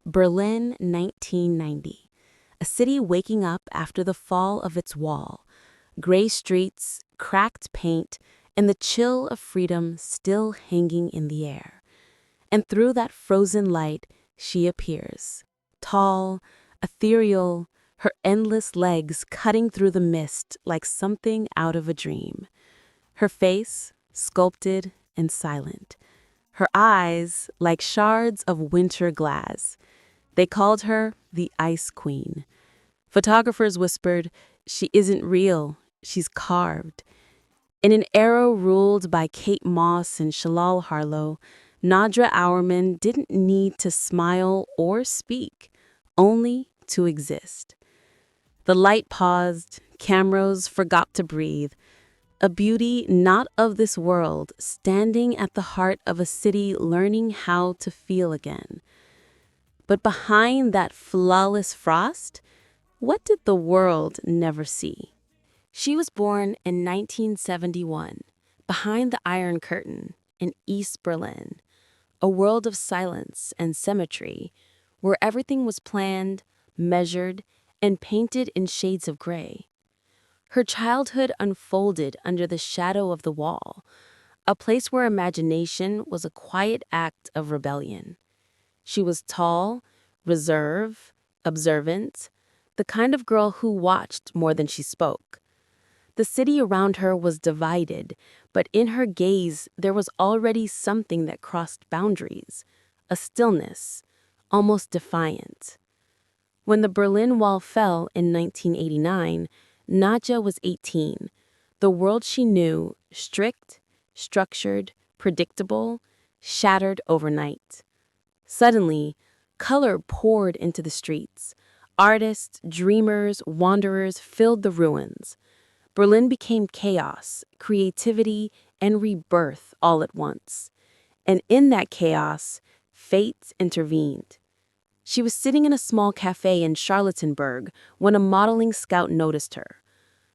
Berlin, 1990. A city waking up after the fall of its wall. Gray streets, cracked paint, and the chill of freedom still hanging in the air. And through that frozen light, she appears. Tall, ethereal, her endless legs cutting through the mist like something out of a dream. Her face, sculpted and silent. Her eyes, like shards of winter glass. They called her the Ice Queen. Photographers whispered, "She isn't real, she's carved." In an era ruled by Kate Moss and Shalal Harlow, Nadja Auermann didn't need to smile or speak, only to exist. The light paused, cameras forgot to breathe. A beauty not of this world, standing at the heart of a city learning how to feel again. But behind that flawless frost, what did the world never see? She was born in 1971, behind the Iron Curtain, in East Berlin, a world of silence and symmetry, where everything was planned, measured, and painted in shades of gray. Her childhood unfolded under the shadow of the wall, a place where imagination was a quiet act of rebellion. She was tall, reserved, observant, the kind of girl who watched more than she spoke. The city around her was divided, but in her gaze there was already something that crossed boundaries, a stillness, almost defiant. When the Berlin Wall fell in 1989, Nadja was 18. The world she knew, strict, structured, predictable, shattered overnight. Suddenly, color poured into the streets. Artists, dreamers, wanderers filled the ruins. Berlin became chaos, creativity, and rebirth all at once. And in that chaos, fate intervened. She was sitting in a small cafe in Charlottenburg when a modeling scout noticed her.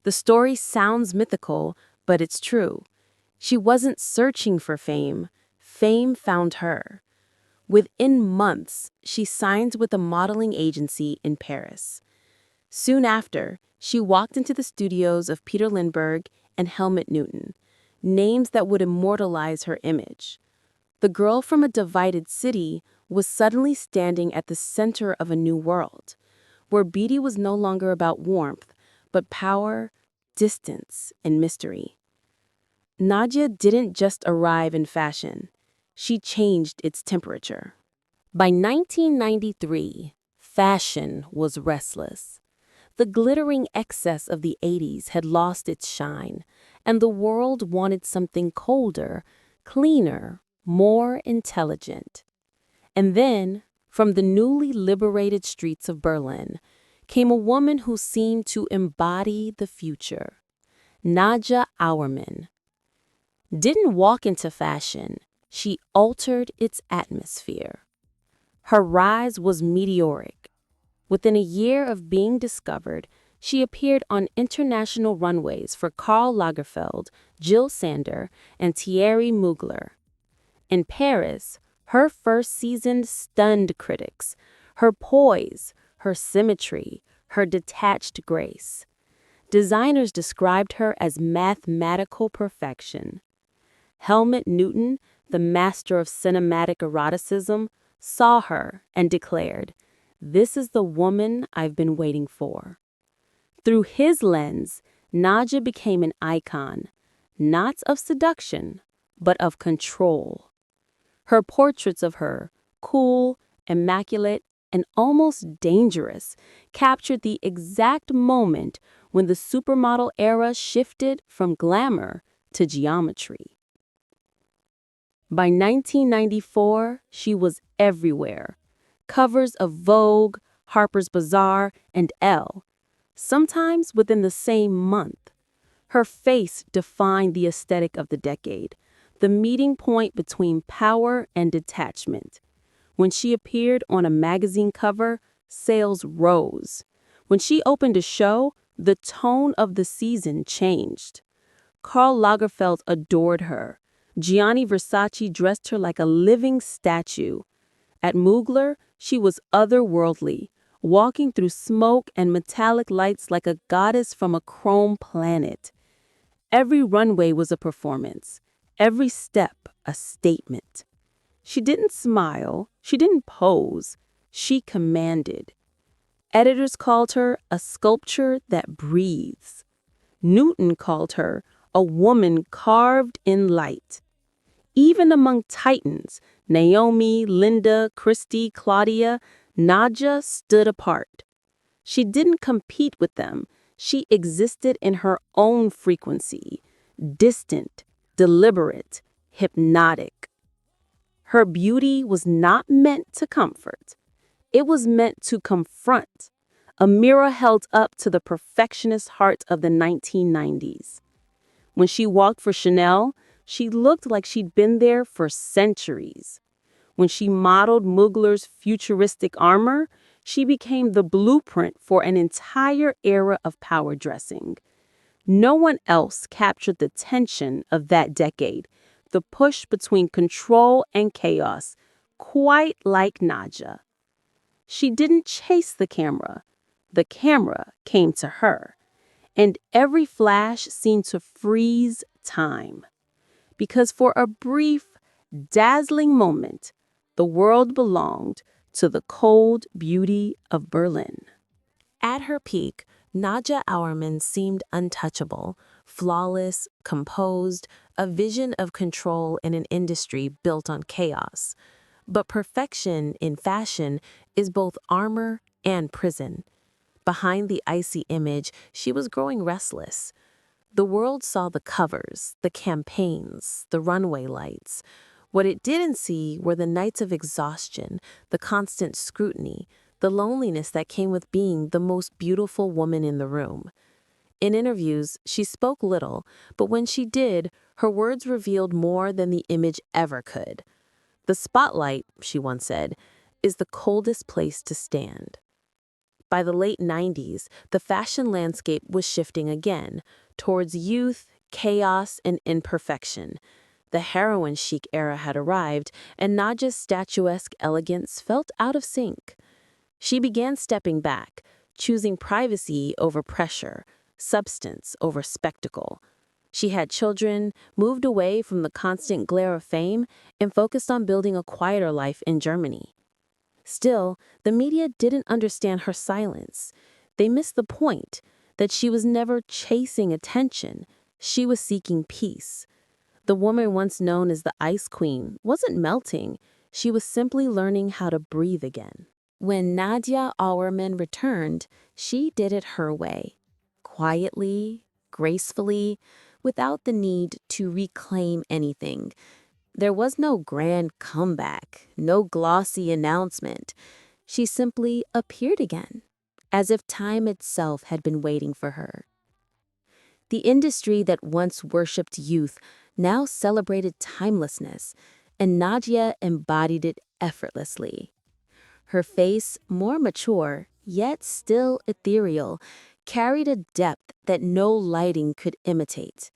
The story sounds mythical, but it's true. She wasn't searching for fame. Fame found her. Within months, she signed with a modeling agency in Paris. Soon after, she walked into the studios of Peter Lindbergh and Helmut Newton, names that would immortalize her image. The girl from a divided city was suddenly standing at the center of a new world, where beauty was no longer about warmth, but power, distance, and mystery. Nadja didn't just arrive in fashion. She changed its temperature. By 1993, fashion was restless. The glittering excess of the 80s had lost its shine, and the world wanted something colder, cleaner, more intelligent. And then, from the newly liberated streets of Berlin, came a woman who seemed to embody the future. Nadja Auermann didn't walk into fashion, she altered its atmosphere. Her rise was meteoric. Within a year of being discovered, she appeared on international runways for Karl Lagerfeld, Jill Sander, and Thierry Mugler. In Paris, her first season stunned critics. Her poise, her symmetry, her detached grace. Designers described her as mathematical perfection. Helmut Newton, the master of cinematic eroticism, saw her and declared, "This is the woman I've been waiting for." Through his lens, Nadja became an icon, not of seduction, but of control. Her portraits of her, cool, immaculate, and almost dangerous, captured the exact moment when the supermodel era shifted from glamour to geometry. By 1994, she was everywhere. Covers of Vogue, Harper's Bazaar, and Elle, sometimes within the same month. Her face defined the aesthetic of the decade, the meeting point between power and detachment. When she appeared on a magazine cover, sales rose. When she opened a show, the tone of the season changed. Karl Lagerfeld adored her. Gianni Versace dressed her like a living statue. At Mugler, She was otherworldly, walking through smoke and metallic lights like a goddess from a chrome planet. Every runway was a performance, every step a statement. She didn't smile, she didn't pose, she commanded. Editors called her a sculpture that breathes. Newton called her a woman carved in light. Even among titans, Naomi, Linda, Christy, Claudia, Nadja stood apart. She didn't compete with them. She existed in her own frequency, distant, deliberate, hypnotic. Her beauty was not meant to comfort. It was meant to confront, a mirror held up to the perfectionist heart of the 1990s. When she walked for Chanel, she looked like she'd been there for centuries. When she modeled Mugler's futuristic armor, she became the blueprint for an entire era of power dressing. No one else captured the tension of that decade, the push between control and chaos, quite like Nadja. She didn't chase the camera came to her, and every flash seemed to freeze time. Because for a brief, dazzling moment, the world belonged to the cold beauty of Berlin. At her peak, Nadja Auermann seemed untouchable, flawless, composed, a vision of control in an industry built on chaos. But perfection in fashion is both armor and prison. Behind the icy image, she was growing restless. The world saw the covers, the campaigns, the runway lights. What it didn't see were the nights of exhaustion, the constant scrutiny, the loneliness that came with being the most beautiful woman in the room. In interviews, she spoke little, but when she did, her words revealed more than the image ever could. The spotlight, she once said, is the coldest place to stand. By the late 90s, the fashion landscape was shifting again, towards youth, chaos, and imperfection. The heroin chic era had arrived, and Nadja's statuesque elegance felt out of sync. She began stepping back, choosing privacy over pressure, substance over spectacle. She had children, moved away from the constant glare of fame, and focused on building a quieter life in Germany. Still, the media didn't understand her silence. They missed the point that she was never chasing attention. She was seeking peace. The woman once known as the Ice Queen wasn't melting. She was simply learning how to breathe again. When Nadja Auermann returned, she did it her way. Quietly, gracefully, without the need to reclaim anything. There was no grand comeback, no glossy announcement. She simply appeared again, as if time itself had been waiting for her. The industry that once worshipped youth now celebrated timelessness, and Nadja embodied it effortlessly. Her face, more mature, yet still ethereal, carried a depth that no lighting could imitate.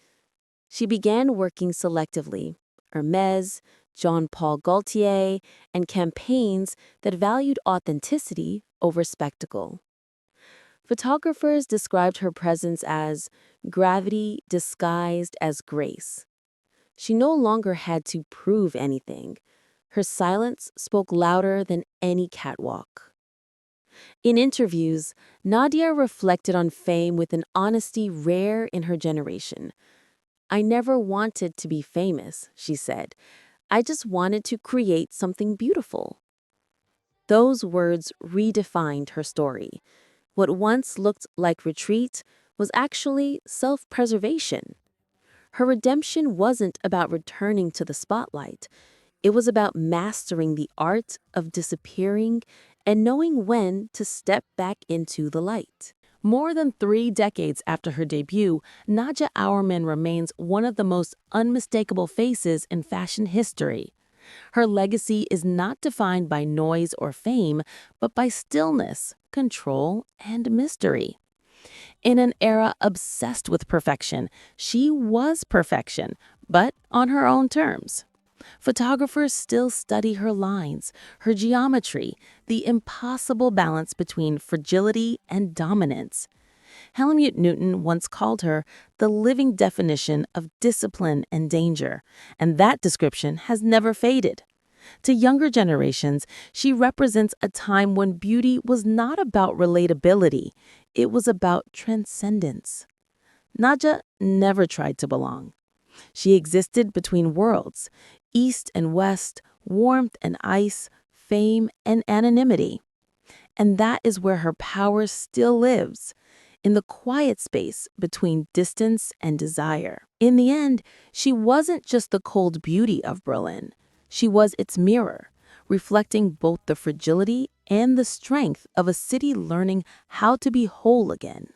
She began working selectively, Hermès, Jean-Paul Gaultier, and campaigns that valued authenticity over spectacle. Photographers described her presence as gravity disguised as grace. She no longer had to prove anything. Her silence spoke louder than any catwalk. In interviews, Nadja reflected on fame with an honesty rare in her generation. "I never wanted to be famous," she said. "I just wanted to create something beautiful." Those words redefined her story. What once looked like retreat was actually self-preservation. Her redemption wasn't about returning to the spotlight. It was about mastering the art of disappearing and knowing when to step back into the light. More than 3 decades after her debut, Nadja Auermann remains one of the most unmistakable faces in fashion history. Her legacy is not defined by noise or fame, but by stillness, control, and mystery. In an era obsessed with perfection, she was perfection, but on her own terms. Photographers still study her lines, her geometry, the impossible balance between fragility and dominance. Helmut Newton once called her the living definition of discipline and danger, and that description has never faded. To younger generations, she represents a time when beauty was not about relatability, it was about transcendence. Nadja never tried to belong. She existed between worlds, east and west, warmth and ice, fame and anonymity. And that is where her power still lives, in the quiet space between distance and desire. In the end, she wasn't just the cold beauty of Berlin. She was its mirror, reflecting both the fragility and the strength of a city learning how to be whole again.